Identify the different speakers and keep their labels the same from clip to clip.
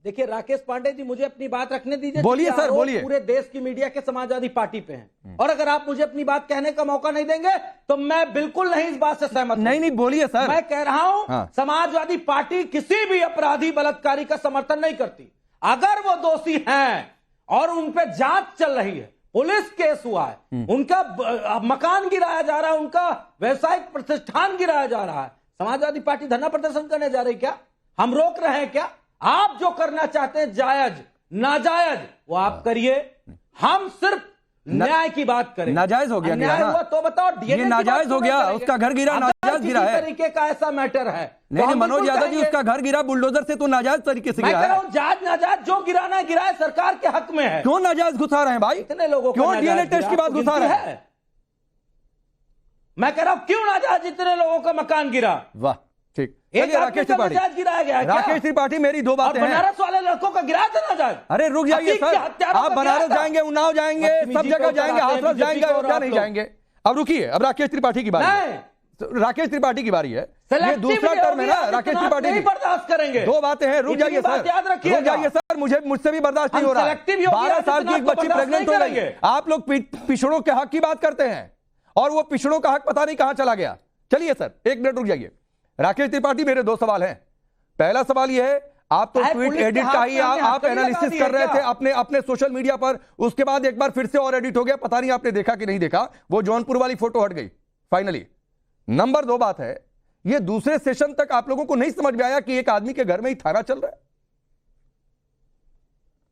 Speaker 1: देखिए राकेश पांडे जी, मुझे अपनी बात रखने दीजिए।
Speaker 2: बोलिए सर, बोलिए।
Speaker 1: पूरे देश की मीडिया के समाजवादी पार्टी पे हैं, और अगर आप मुझे अपनी बात कहने का मौका नहीं देंगे तो मैं बिल्कुल नहीं इस बात से सहमत हूं।
Speaker 2: नहीं बोलिए सर।
Speaker 1: मैं कह रहा हूं,
Speaker 2: हाँ।
Speaker 1: समाजवादी पार्टी किसी भी अपराधी बलात्कारी का समर्थन नहीं करती। अगर वो दोषी हैं और उन पे जांच चल रही है, पुलिस केस हुआ है, उनका मकान गिराया जा रहा है, उनका व्यवसायिक प्रतिष्ठान गिराया जा रहा है, समाजवादी पार्टी धरना प्रदर्शन करने जा रही क्या? हम रोक रहे हैं क्या? आप जो करना चाहते हैं जायज नाजायज वो आप करिए, हम सिर्फ न्याय की बात करें।
Speaker 2: नाजायज हो गया,
Speaker 1: न्याय हुआ तो बताओ।
Speaker 2: ये नाजायज हो गया, उसका घर गिरा, नाजायज गिरा है।
Speaker 1: तरीके का ऐसा मैटर है
Speaker 2: नहीं, मनोज यादव जी, उसका घर गिरा बुलडोजर से, तो नाजायज तरीके से गिरा है।
Speaker 1: जायज नाजायज जो गिराना गिराए, सरकार के हक में है।
Speaker 2: क्यों नाजायज घुसा रहे हैं भाई?
Speaker 1: इतने लोगों को
Speaker 2: क्यों डीएनए टेस्ट की बात घुसा रहे हैं?
Speaker 1: मैं कह रहा हूं क्यों नाजायज इतने लोगों का मकान गिरा?
Speaker 2: वाह, ठीक।
Speaker 1: राकेश त्रिपाठी गिराया गया है।
Speaker 2: राकेश त्रिपाठी, मेरी दो बातें हैं।
Speaker 1: बनारस वाले लड़कों का गिराया था नाजायज।
Speaker 2: अरे रुक जाइए सर, आप बनारस जाएंगे, उन्नाव जाएंगे, सब जगह जाएंगे, हाथरस जाएंगे, क्या नहीं जाएंगे? अब रुकिए, अब राकेश त्रिपाठी की बारी है। राकेश त्रिपाठी की बारी है, ये दूसरा टर्म है ना राकेश त्रिपाठी की।
Speaker 1: बर्दाश्त करेंगे।
Speaker 2: दो बातें हैं, रुक जाइए सर, रुक जाइए सर, मुझसे भी बर्दाश्त नहीं हो रहा है। 12 साल की एक बच्ची प्रेग्नेंट हो गई, आप लोग पिछड़ों के हक की बात करते हैं, और वो पिछड़ों का हक पता नहीं कहां चला गया। चलिए सर, एक मिनट रुक जाइए। राकेश त्रिपाठी, मेरे दो सवाल हैं। पहला सवाल यह है, आप तो ट्वीट एडिट का ही आप एनालिसिस कर रहे थे अपने सोशल मीडिया पर, उसके बाद एक बार फिर से और एडिट हो गया, पता नहीं आपने देखा कि नहीं देखा, वो जौनपुर वाली फोटो हट गई फाइनली। नंबर दो बात है, ये दूसरे सेशन तक आप लोगों को नहीं समझ में आया कि एक आदमी के घर में ही थाना चल रहा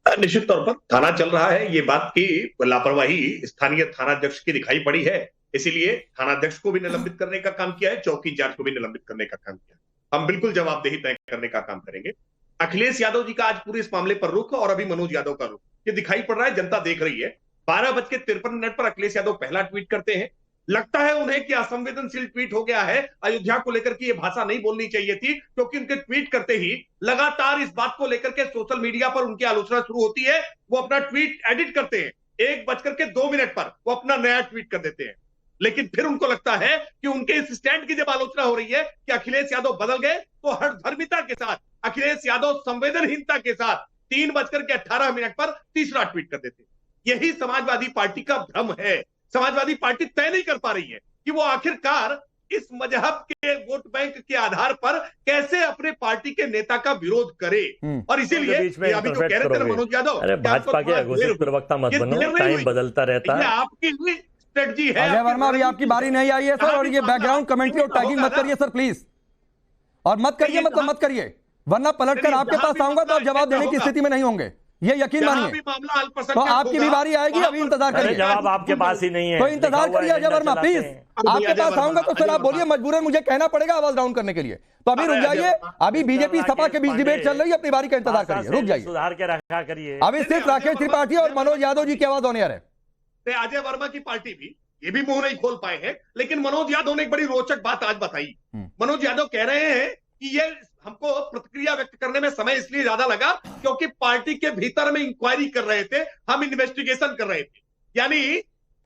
Speaker 2: है।
Speaker 3: निश्चित तौर पर थाना चल रहा है, ये बात की लापरवाही स्थानीय थानाध्यक्ष की दिखाई पड़ी है, इसीलिए थानाध्यक्ष को भी निलंबित करने का काम किया है, चौकी इंचार्ज को भी निलंबित करने का काम किया है। हम बिल्कुल जवाबदेही तय करने का काम करेंगे। अखिलेश यादव जी का आज पूरे इस मामले पर रुख, और अभी मनोज यादव का रुख ये दिखाई पड़ रहा है, जनता देख रही है। 12:53 पर अखिलेश यादव पहला ट्वीट करते हैं। लगता है उन्हें कि असंवेदनशील ट्वीट हो गया है, अयोध्या को लेकर की ये भाषा नहीं बोलनी चाहिए थी, क्योंकि उनके ट्वीट करते ही लगातार इस बात को लेकर के सोशल मीडिया पर उनकी आलोचना शुरू होती है। वो अपना ट्वीट एडिट करते हैं, 1:02 पर वो अपना नया ट्वीट कर देते हैं। लेकिन फिर उनको लगता है कि उनके इस स्टैंड की जब आलोचना हो रही है कि अखिलेश यादव बदल गए, तो हठधर्मिता के साथ अखिलेश यादव संवेदनहीनता के साथ 3:18 पर तीसरा ट्वीट कर देते हैं। यही समाजवादी पार्टी का भ्रम है। समाजवादी पार्टी तय नहीं कर पा रही है कि वो आखिरकार इस मजहब के वोट बैंक के आधार पर कैसे अपने पार्टी के नेता का विरोद करे। और इसीलिए अभी जो कह रहे थे मनोज यादव,
Speaker 4: भाजपा के घोषित प्रवक्ता मत बनो, टाइम बदलता रहता है,
Speaker 3: आपकी स्ट्रेटजी है।
Speaker 2: अजय वर्मा, अभी आपकी बारी नहीं आई है सर, और ये बैकग्राउंड कमेंट्री और टैगिंग मत करिए सर प्लीज, और मत करिए, मतलब मत करिए, वरना पलटकर आपके पास आऊंगा तो आप जवाब देने की स्थिति में नहीं होंगे, ये यकीन मानिए। तो आपकी भी बारी आएगी, अभी इंतजार करिए।
Speaker 4: जवाब आपके पास ही नहीं है,
Speaker 2: तो इंतजार करिए अजय वर्मा प्लीज, आपके पास आऊंगा तो फिर आप बोलिए, मजबूरन मुझे कहना पड़ेगा आवाज डाउन करने के लिए। तो अभी रुक जाइए, अभी बीजेपी सपा के बीच डिबेट चल रही है, अपनी बारी का इंतजार करिए, रुक जाइए,
Speaker 4: सुधार के रखा करिए।
Speaker 2: अभी सिर्फ राकेश त्रिपाठी और मनोज यादव जी की आवाज ऑन एयर है।
Speaker 3: अजय वर्मा की पार्टी भी ये भी मुंह नहीं खोल पाए हैं, लेकिन मनोज यादव ने एक बड़ी रोचक बात आज बताई। मनोज यादव कह रहे हैं कि ये हमको प्रतिक्रिया व्यक्त करने में समय इसलिए ज्यादा लगा क्योंकि पार्टी के भीतर में इंक्वायरी कर रहे थे, हम इन्वेस्टिगेशन कर रहे थे। यानी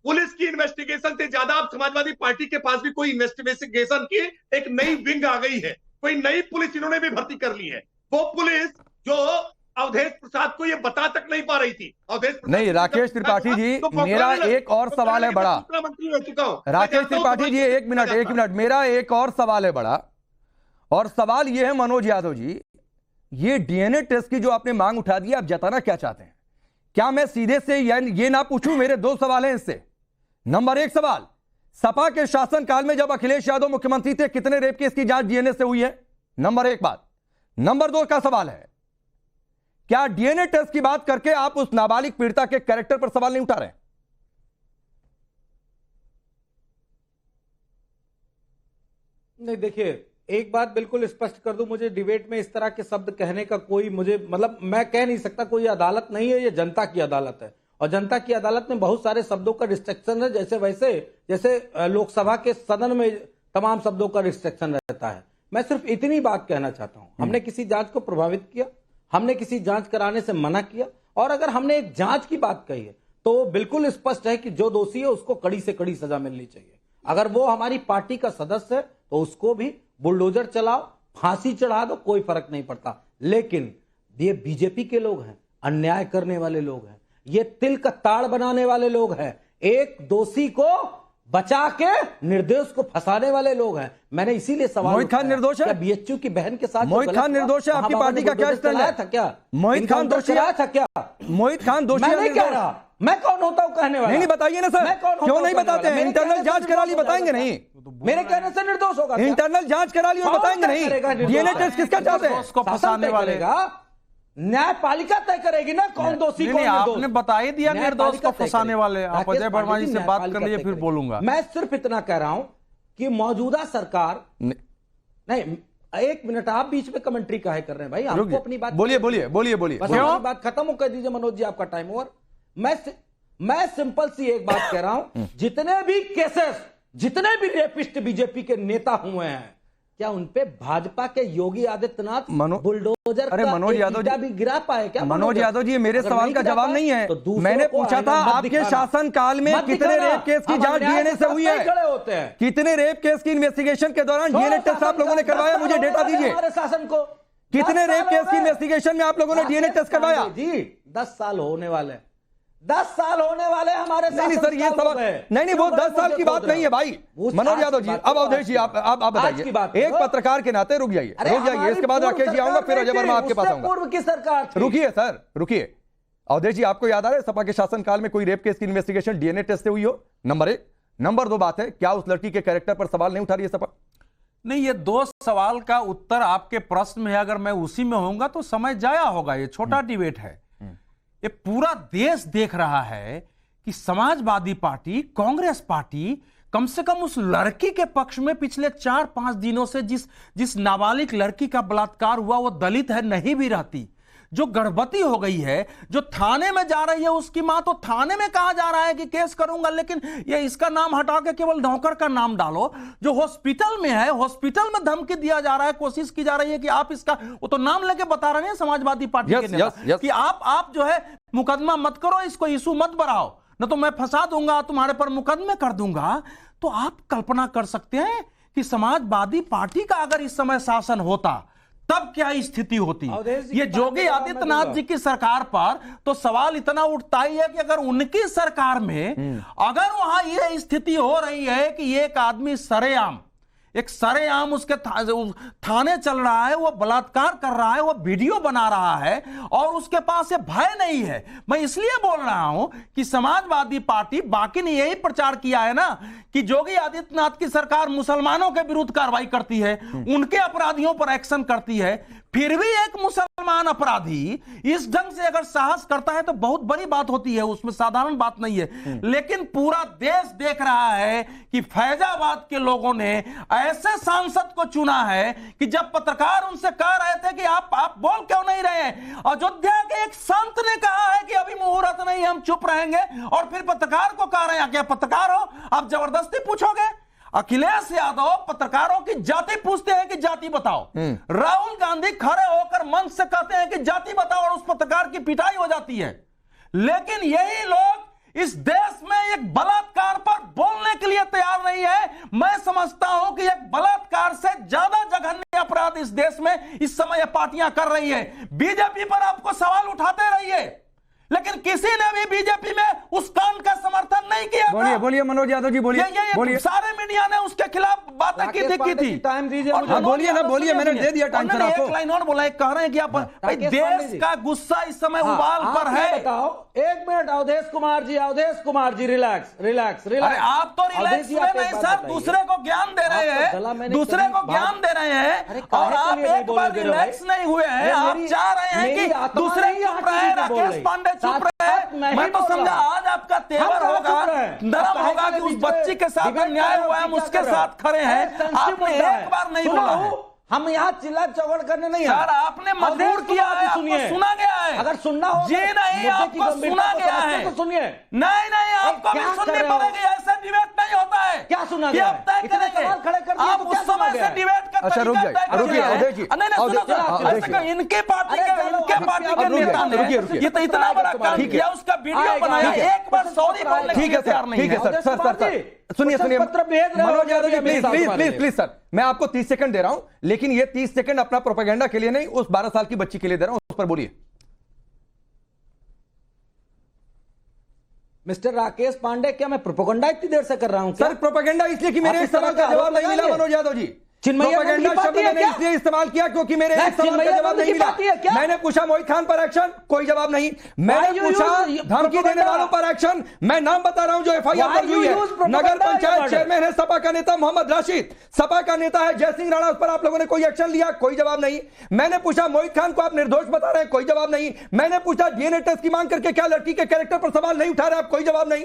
Speaker 3: पुलिस की इन्वेस्टिगेशन से ज्यादा अब समाजवादी पार्टी के पास भी कोई इन्वेस्टिगेशन की एक नई विंग आ गई है, कोई नई पुलिस इन्होंने भी भर्ती कर ली है। वो पुलिस जो अवधेश प्रसाद को ये बता तक नहीं पा रही थी। अवधेश
Speaker 2: नहीं, राकेश त्रिपाठी जी, मेरा एक और सवाल है बड़ा।
Speaker 3: मंत्री रह चुका हूं
Speaker 2: राकेश त्रिपाठी जी, एक मिनट, मेरा एक और सवाल है बड़ा, और सवाल ये है मनोज यादव जी, ये डीएनए टेस्ट की जो आपने मांग उठा दी, आप जताना क्या चाहते हैं? क्या मैं सीधे से ये ना पूछूं? मेरे दो सवाल हैं इससे। नंबर एक सवाल, सपा के शासनकाल में जब अखिलेश यादव मुख्यमंत्री थे, कितने रेप केस की जांच डीएनए से हुई है? नंबर एक बात। नंबर दो का सवाल है, क्या डीएनए टेस्ट की बात करके आप उस नाबालिग पीड़िता के कैरेक्टर पर सवाल नहीं उठा रहे?
Speaker 1: नहीं, देखिए एक बात बिल्कुल स्पष्ट कर दूं, मुझे डिबेट में इस तरह के शब्द कहने का कोई, मुझे मतलब मैं कह नहीं सकता, कोई अदालत नहीं है, ये जनता की अदालत है, और जनता की अदालत में बहुत सारे शब्दों का रिस्ट्रिक्शन है, जैसे लोकसभा के सदन में तमाम शब्दों का रिस्ट्रिक्शन रहता है। मैं सिर्फ इतनी बात कहना चाहता हूं, हमने किसी जांच को प्रभावित किया, हमने किसी जांच कराने से मना किया, और अगर हमने एक जांच की बात कही है तो बिल्कुल स्पष्ट है कि जो दोषी है उसको कड़ी से कड़ी सजा मिलनी चाहिए। अगर वो हमारी पार्टी का सदस्य है तो उसको भी बुलडोजर चलाओ, फांसी चढ़ा दो, कोई फर्क नहीं पड़ता, लेकिन ये बीजेपी के लोग हैं, अन्याय करने वाले लोग हैं, ये तिल का ताड़ बनाने वाले लोग हैं, एक दोषी को बचा के निर्दोष को फंसाने वाले लोग हैं। मैंने इसीलिए सवाल
Speaker 2: मोहित खान निर्दोष है?
Speaker 1: बीएचयू की बहन के साथ
Speaker 2: मोहित खान निर्दोष है? आपकी पार्टी का क्या स्टैंड है?
Speaker 1: था क्या
Speaker 2: मोहित खान दोषी
Speaker 1: था क्या?
Speaker 2: मोहित खान दोषी
Speaker 1: मैं नहीं कह रहा, मैं कौन होता हूं कहने वाला?
Speaker 2: नहीं बताइए ना सर, क्यों नहीं बताते हैं? इंटरनल जांच करा ली, बताएंगे नहीं?
Speaker 1: मेरे कहने से निर्दोष होगा?
Speaker 2: इंटरनल जांच करा ली और बताएंगे नहीं? डीएनए टेस्ट किसका चाहते हैं?
Speaker 1: उसको फंसाने वाले न्यायपालिका तय करेगी ना कौन दोषी कौन निर्दोष।
Speaker 5: आपने बता ही दिया निर्दोष को फंसाने वाले। आप अजय वर्मा जी से बात कर लीजिए, फिर बोलूंगा।
Speaker 1: मैं सिर्फ इतना कह रहा हूं कि मौजूदा सरकार नहीं, एक मिनट, आप बीच में कमेंट्री काहे कर रहे हैं भाई? आपको अपनी बात
Speaker 2: बोलिए बोलिए बोलिए बोलिए,
Speaker 1: बात खत्म हो कर दीजिए मनोज जी, आपका टाइम ओवर। मैं सिंपल सी एक बात कह रहा हूं, जितने भी केसेस, जितने भी रेपिस्ट बीजेपी के नेता हुए हैं, क्या उनपे भाजपा के योगी आदित्यनाथ बुलडोजर
Speaker 2: अरे मनोज यादव जी
Speaker 1: भी गिरा पाए क्या?
Speaker 2: मनोज यादव जी, मेरे सवाल का जवाब नहीं है। तो मैंने पूछा था आपके शासन काल में कितने रेप केस की जांच डीएनए से हुई है?
Speaker 1: खड़े होते हैं
Speaker 2: कितने रेप केस की इन्वेस्टिगेशन के दौरान डीएनए टेस्ट आप लोगों ने करवाया? मुझे डेटा दीजिए।
Speaker 1: हमारे शासन को
Speaker 2: कितने रेप केस की इन्वेस्टिगेशन में आप लोगों ने डीएनए टेस्ट करवाया?
Speaker 1: जी 10 साल होने वाले, 10 साल होने वाले हमारे।
Speaker 2: नहीं सर, ये सवाल नहीं, वो 10 साल की बात नहीं है भाई। मनोज यादव जी, अब अवधेश जी आप बताइए, एक पत्रकार के नाते रुक जाइए, इसके बाद राकेश जी आऊंगा, फिर अजय वर्मा आपके पास आऊंगा।
Speaker 1: पूर्व की सरकार
Speaker 2: रुकिए सर, रुकिए। अवधेश जी, आपको याद आ रहा है सपा के शासनकाल में कोई रेप केस की इन्वेस्टिगेशन डीएनए टेस्ट से हुई हो? नंबर 1। नंबर 2 बात है, क्या उस लड़की के कैरेक्टर पर सवाल नहीं उठा रही है सपा?
Speaker 5: नहीं, ये 2 सवाल का उत्तर आपके प्रश्न में है। अगर मैं उसी में होऊंगा तो समय जाया होगा। ये छोटा डिबेट है। ये पूरा देश देख रहा है कि समाजवादी पार्टी, कांग्रेस पार्टी कम से कम उस लड़की के पक्ष में पिछले 4-5 दिनों से जिस नाबालिग लड़की का बलात्कार हुआ, वो दलित है नहीं भी रहती, जो गर्भवती हो गई है, जो थाने में जा रही है उसकी मां, तो थाने में कहा जा रहा है कि केस करूंगा, लेकिन ये इसका नाम हटा के केवल नौकर का नाम डालो। जो हॉस्पिटल में है, हॉस्पिटल में धमकी दिया जा रहा है, कोशिश की जा रही है कि आप इसका, वो तो नाम लेके बता रहे हैं समाजवादी पार्टी के नेता कि आप जो है मुकदमा मत करो, इसको इशू मत बढ़ाओ, न तो मैं फंसा दूंगा, तुम्हारे पर मुकदमे कर दूंगा। तो आप कल्पना कर सकते हैं कि समाजवादी पार्टी का अगर इस समय शासन होता तब क्या स्थिति होती। ये योगी आदित्यनाथ जी की सरकार पर तो सवाल इतना उठता ही है कि अगर उनकी सरकार में अगर वहां ये स्थिति हो रही है कि एक आदमी सरेआम उसके थाने चल रहा है, वो बलात्कार कर रहा है, वो वीडियो बना रहा है और उसके पास ये भय नहीं है। मैं इसलिए बोल रहा हूं कि समाजवादी पार्टी, बाकी ने यही प्रचार किया है ना कि योगी आदित्यनाथ की सरकार मुसलमानों के विरुद्ध कार्रवाई करती है, उनके अपराधियों पर एक्शन करती है। फिर भी एक मुसलमान अपराधी इस ढंग से अगर साहस करता है तो बहुत बड़ी बात होती है, उसमें साधारण बात नहीं है। लेकिन पूरा देश देख रहा है कि फैजाबाद के लोगों ने ऐसे सांसद को चुना है कि जब पत्रकार उनसे कह रहे थे कि आप बोल क्यों नहीं रहे हैं, अयोध्या के एक संत ने कहा है कि अभी मुहूर्त नहीं, हम चुप रहेंगे, और फिर पत्रकार को कह रहे हैं क्या पत्रकार हो आप जबरदस्ती पूछोगे? अखिलेश यादव पत्रकारों की जाति पूछते हैं कि जाति बताओ, राहुल गांधी खड़े होकर मंच से कहते हैं कि जाति बताओ और उस पत्रकार की पिटाई हो जाती है। लेकिन यही लोग इस देश में एक बलात्कार पर बोलने के लिए तैयार नहीं है। मैं समझता हूं कि एक बलात्कार से ज्यादा जघन्य अपराध इस देश में इस समय पार्टियां कर रही है। बीजेपी पर आपको सवाल उठाते रहिए, लेकिन किसी ने भी बीजेपी में उस कांड का समर्थन नहीं किया।
Speaker 2: बोलिए मनोज यादव जी, बोलिए।
Speaker 5: सारे मीडिया ने उसके खिलाफ बातें की थी।
Speaker 1: टाइम दीजिए,
Speaker 2: बोलिए ना, बोलिए, मैंने दे दिया टाइम सर आपको।
Speaker 5: एक लाइन और बोला, कह रहे हैं कि आप देश का गुस्सा इस समय उबाल पर है।
Speaker 1: बताओ, एक मिनट, अवधेश कुमार जी, रिलैक्स।
Speaker 5: अरे आप तो रिलैक्स में नहीं सर, दूसरे को ज्ञान दे रहे हैं, दूसरे को ज्ञान दे रहे हैं, और आप एक बार रिलैक्स नहीं हुए हैं। आप चाह रहे हैं कि दूसरे चुप रहे, राकेश पांडे चुप रहे। मैं तो समझा आज आपका तेवर होगा, नरम होगा कि उस बच्ची के साथ अन्याय हुआ है, हम उसके साथ खड़े हैं। आपने एक बार नहीं बोला है।
Speaker 1: हम यहाँ चिल्ला चौगड़ करने नहीं
Speaker 5: सर, आपने मजबूर किया है, आपको सुना गया है।
Speaker 1: अगर सुनना हो
Speaker 5: जी नहीं, आपको सुना गया है।
Speaker 1: तो सुनिए।
Speaker 5: नहीं, आपको भी सुननी पड़ेगी, ऐसा डिबेट नहीं होता है।
Speaker 1: क्या सुना
Speaker 5: कि
Speaker 1: गया
Speaker 5: आप तय
Speaker 1: इतने
Speaker 5: करेंगे।
Speaker 1: सवाल खड़े कर दिए
Speaker 5: आप
Speaker 1: तो
Speaker 5: उस
Speaker 1: क्या सुना
Speaker 5: समय
Speaker 1: गया
Speaker 5: से डिबेट का
Speaker 2: अच्छा, रुक
Speaker 5: तरीका
Speaker 2: जाइए,
Speaker 5: तय कर
Speaker 2: रुकिए,
Speaker 5: दिया है।
Speaker 2: अवधेश जी,
Speaker 5: नहीं, नहीं, सुनो,
Speaker 2: अवधेश
Speaker 5: सुनो,
Speaker 2: जी,
Speaker 5: ऐसा इनके पार्टी
Speaker 1: अरे
Speaker 5: के
Speaker 1: चलो,
Speaker 5: इनके पार्टी के
Speaker 2: रुकिए,
Speaker 5: नेता ने
Speaker 2: रुकिए।
Speaker 5: ये तो इतना बड़ा काम
Speaker 2: ठीक है।
Speaker 5: किया, उसका वीडियो बनाया, एक बार सॉरी बोलने के
Speaker 2: ठीक
Speaker 5: लिए
Speaker 2: है
Speaker 5: तैयार
Speaker 2: सर,
Speaker 5: नहीं
Speaker 2: ठीक है
Speaker 5: है।
Speaker 2: सर, सर, सर, सर, सुनिए, सुनिए,
Speaker 1: पत्र भेज रहे हो
Speaker 2: मनोज यादव जी,
Speaker 1: अभी
Speaker 2: प्लीज,
Speaker 1: साथ
Speaker 2: प्लीज,
Speaker 1: वाले।
Speaker 2: प्लीज, प्लीज सर, मैं आपको 30 सेकंड दे रहा हूं, लेकिन ये 30 सेकंड अपना प्रोपेगेंडा के लिए नहीं, उस 12 साल की बच्ची के लिए दे रहा हूं, उस पर बोलिए।
Speaker 1: मिस्टर राकेश पांडे, क्या मैं प्रोपेगेंडा इतनी देर से कर रहा हूं क्या?
Speaker 2: सर प्रोपेगेंडा इसलिए कि मेरे
Speaker 1: आप
Speaker 2: इस
Speaker 1: इस तरह
Speaker 2: सवाल का
Speaker 1: का
Speaker 2: जवाब
Speaker 1: आरोप
Speaker 2: नहीं मिला
Speaker 1: लगाएंगे?
Speaker 2: मनोज यादव जी।
Speaker 1: चिन्मय्या
Speaker 2: प्रोपेगेंडा
Speaker 1: नंद की
Speaker 2: शब्द
Speaker 1: पार्टी है
Speaker 2: मैंने
Speaker 1: क्या?
Speaker 2: इसलिए इस्तेमाल किया क्योंकि मेरे
Speaker 1: नहीं,
Speaker 2: इस सवाल का
Speaker 1: चिन्मय्या
Speaker 2: जवाब
Speaker 1: नंद
Speaker 2: नहीं
Speaker 1: की
Speaker 2: मिला।
Speaker 1: पार्टी है क्या?
Speaker 2: मैंने पूछा मोहित खान पर एक्शन, कोई जवाब नहीं। मैंने
Speaker 1: Why you
Speaker 2: पूछा
Speaker 1: use
Speaker 2: धमकी देने
Speaker 1: propaganda?
Speaker 2: वालों पर एक्शन, मैं नाम बता रहा हूं जो एफआईआर
Speaker 1: Why
Speaker 2: दर्ज
Speaker 1: you
Speaker 2: हुई है।
Speaker 1: use propaganda
Speaker 2: नगर पंचायत
Speaker 1: word?
Speaker 2: चेयरमैन है सपा का नेता मोहम्मद राशिद, सपा का नेता है जयसिंह राणा, उस पर आप लोगों ने कोई एक्शन लिया? कोई जवाब नहीं। मैंने पूछा मोहित खान को आप निर्दोष बता रहे हैं, कोई जवाब नहीं। मैंने पूछा डीएनए टेस्ट की मांग करके क्या लड़की के कैरेक्टर पर सवाल नहीं उठा रहे आप? कोई जवाब नहीं।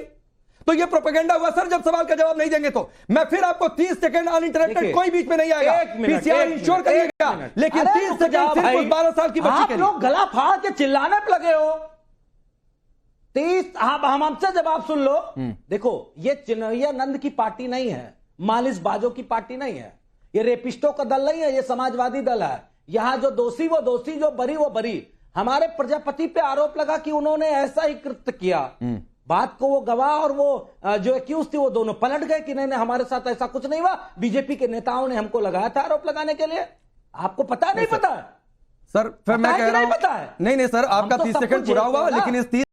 Speaker 2: तो ये प्रोपेगेंडा हुआ सर, जब सवाल का जवाब नहीं देंगे तो मैं फिर आपको 30 सेकंड अनइंटरप्टेड,
Speaker 1: देखिए,
Speaker 2: कोई बीच में नहीं आएगा,
Speaker 1: एक मिनट,
Speaker 2: पीसीआर
Speaker 1: एक
Speaker 2: इंश्योर
Speaker 1: मिनट,
Speaker 2: करिएगा,
Speaker 1: एक मिनट।
Speaker 2: लेकिन
Speaker 1: अरे
Speaker 2: 30
Speaker 1: रुक जाओ
Speaker 2: सेकंड सिर्फ
Speaker 1: भाई।
Speaker 2: उस 12 साल की बच्ची
Speaker 1: आप
Speaker 2: के लिए।
Speaker 1: लोग गला फाड़ के चिल्लाने पे लगे हो। 30 आप हम हमसे जवाब सुन लो। देखो, ये चिन्मय्या नंद की पार्टी नहीं है, मालिशबाजों की पार्टी नहीं है, ये रेपिस्टों का दल नहीं है, ये समाजवादी दल है। यहां जो दोषी वो दोषी, जो बरी वो बरी। हमारे प्रजापति पे आरोप लगा कि उन्होंने ऐसा ही कृत्य किया। बात को वो गवाह और वो जो एक्यूज थी वो दोनों पलट गए कि नहीं नहीं हमारे साथ ऐसा कुछ नहीं हुआ, बीजेपी के नेताओं ने हमको लगाया था आरोप लगाने के लिए। आपको पता नहीं पता है
Speaker 2: सर फिर मैं
Speaker 1: पता है
Speaker 2: कह
Speaker 1: कि
Speaker 2: रहा
Speaker 1: नहीं
Speaker 2: हूं,
Speaker 1: पता है?
Speaker 2: नहीं नहीं सर,
Speaker 1: हम
Speaker 2: आपका
Speaker 1: तो
Speaker 2: 30
Speaker 1: सब
Speaker 2: सेकंड
Speaker 1: कुछ
Speaker 2: पूरा
Speaker 1: झेलते
Speaker 2: हुआ,
Speaker 1: हैं ना।
Speaker 2: लेकिन इस 30